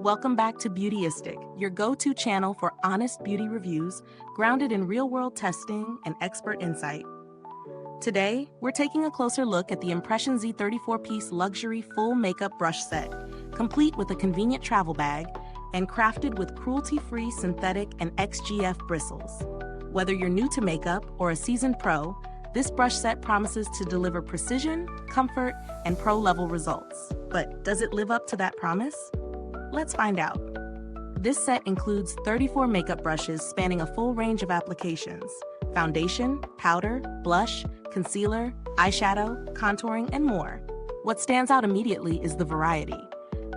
Welcome back to Beautyistic, your go-to channel for honest beauty reviews grounded in real-world testing and expert insight. Today, we're taking a closer look at the ImpressionZ 34-piece luxury full makeup brush set, complete with a convenient travel bag and crafted with cruelty-free synthetic and XGF bristles. Whether you're new to makeup or a seasoned pro, this brush set promises to deliver precision, comfort, and pro-level results. But does it live up to that promise? Let's find out. This set includes 34 makeup brushes spanning a full range of applications: foundation, powder, blush, concealer, eyeshadow, contouring, and more. What stands out immediately is the variety,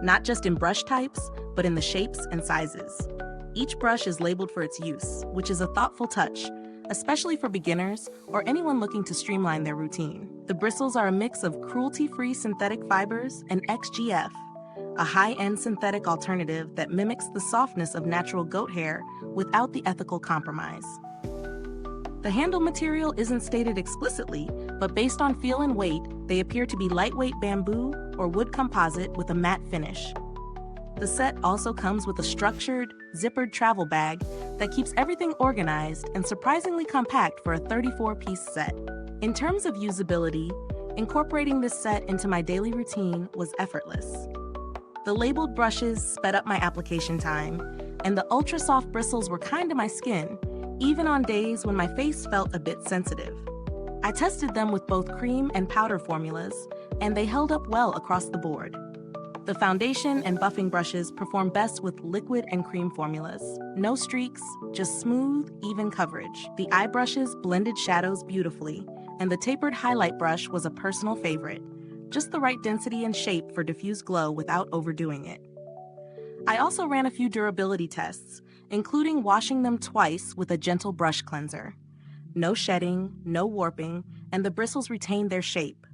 not just in brush types, but in the shapes and sizes. Each brush is labeled for its use, which is a thoughtful touch, especially for beginners or anyone looking to streamline their routine. The bristles are a mix of cruelty-free synthetic fibers and XGF, a high-end synthetic alternative that mimics the softness of natural goat hair without the ethical compromise. The handle material isn't stated explicitly, but based on feel and weight, they appear to be lightweight bamboo or wood composite with a matte finish. The set also comes with a structured, zippered travel bag that keeps everything organized and surprisingly compact for a 34-piece set. In terms of usability, incorporating this set into my daily routine was effortless. The labeled brushes sped up my application time, and the ultra-soft bristles were kind to my skin, even on days when my face felt a bit sensitive. I tested them with both cream and powder formulas, and they held up well across the board. The foundation and buffing brushes perform best with liquid and cream formulas. No streaks, just smooth, even coverage. The eye brushes blended shadows beautifully, and the tapered highlight brush was a personal favorite. Just the right density and shape for diffuse glow without overdoing it. I also ran a few durability tests, including washing them twice with a gentle brush cleanser. No shedding, no warping, and the bristles retained their shape.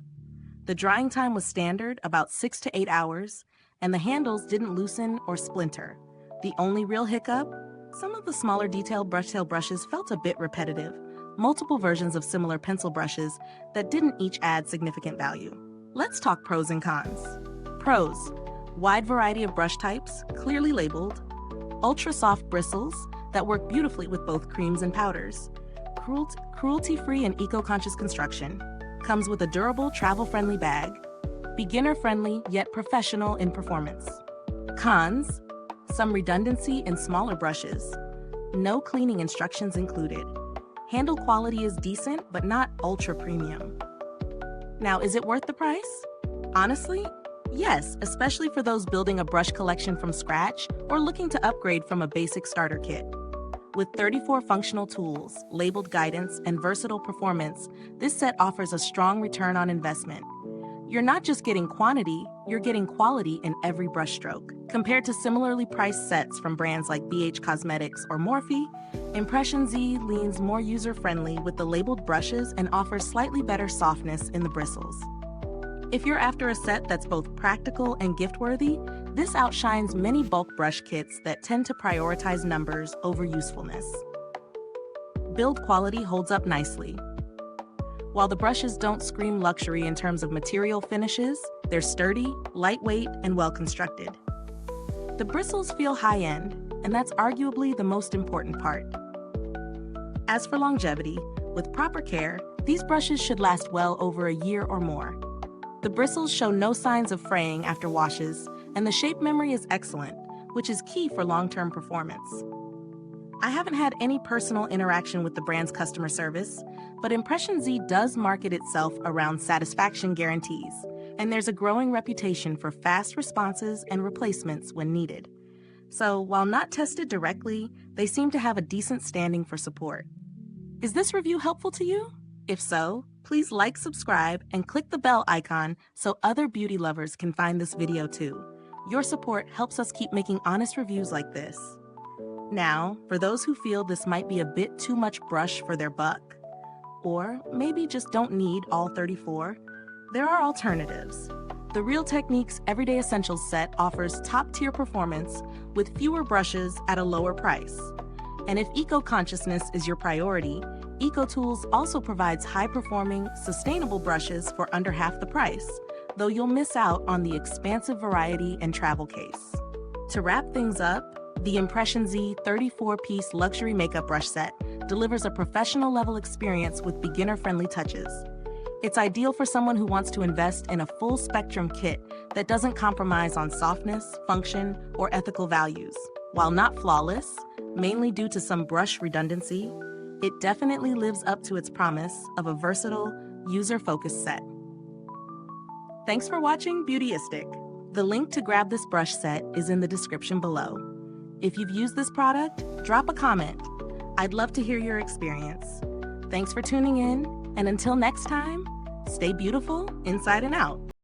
The drying time was standard, about 6 to 8 hours, and the handles didn't loosen or splinter. The only real hiccup? Some of the smaller detailed brushtail brushes felt a bit repetitive, multiple versions of similar pencil brushes that didn't each add significant value. Let's talk pros and cons. Pros: wide variety of brush types, clearly labeled, ultra-soft bristles that work beautifully with both creams and powders, cruelty-free and eco-conscious construction, comes with a durable, travel-friendly bag, beginner-friendly yet professional in performance. Cons: some redundancy in smaller brushes, no cleaning instructions included. Handle quality is decent, but not ultra-premium. Now, is it worth the price? Honestly, yes, especially for those building a brush collection from scratch or looking to upgrade from a basic starter kit. With 34 functional tools, labeled guidance, and versatile performance, this set offers a strong return on investment. You're not just getting quantity, you're getting quality in every brushstroke. Compared to similarly priced sets from brands like BH Cosmetics or Morphe, ImpressionZ leans more user-friendly with the labeled brushes and offers slightly better softness in the bristles. If you're after a set that's both practical and gift-worthy, this outshines many bulk brush kits that tend to prioritize numbers over usefulness. Build quality holds up nicely. While the brushes don't scream luxury in terms of material finishes, they're sturdy, lightweight, and well-constructed. The bristles feel high-end, and that's arguably the most important part. As for longevity, with proper care, these brushes should last well over a year or more. The bristles show no signs of fraying after washes, and the shape memory is excellent, which is key for long-term performance. I haven't had any personal interaction with the brand's customer service, but ImpressionZ does market itself around satisfaction guarantees, and there's a growing reputation for fast responses and replacements when needed. So, while not tested directly, they seem to have a decent standing for support. Is this review helpful to you? If so, please like, subscribe, and click the bell icon so other beauty lovers can find this video too. Your support helps us keep making honest reviews like this. Now, for those who feel this might be a bit too much brush for their buck, or maybe just don't need all 34, there are alternatives. The Real Techniques Everyday Essentials set offers top-tier performance with fewer brushes at a lower price. And if eco-consciousness is your priority, EcoTools also provides high-performing, sustainable brushes for under half the price, though you'll miss out on the expansive variety and travel case. To wrap things up, the ImpressionZ 34-piece luxury makeup brush set delivers a professional-level experience with beginner-friendly touches. It's ideal for someone who wants to invest in a full-spectrum kit that doesn't compromise on softness, function, or ethical values. While not flawless, mainly due to some brush redundancy, it definitely lives up to its promise of a versatile, user-focused set. Thanks for watching Beautyistic. The link to grab this brush set is in the description below. If you've used this product, drop a comment. I'd love to hear your experience. Thanks for tuning in, and until next time, stay beautiful inside and out.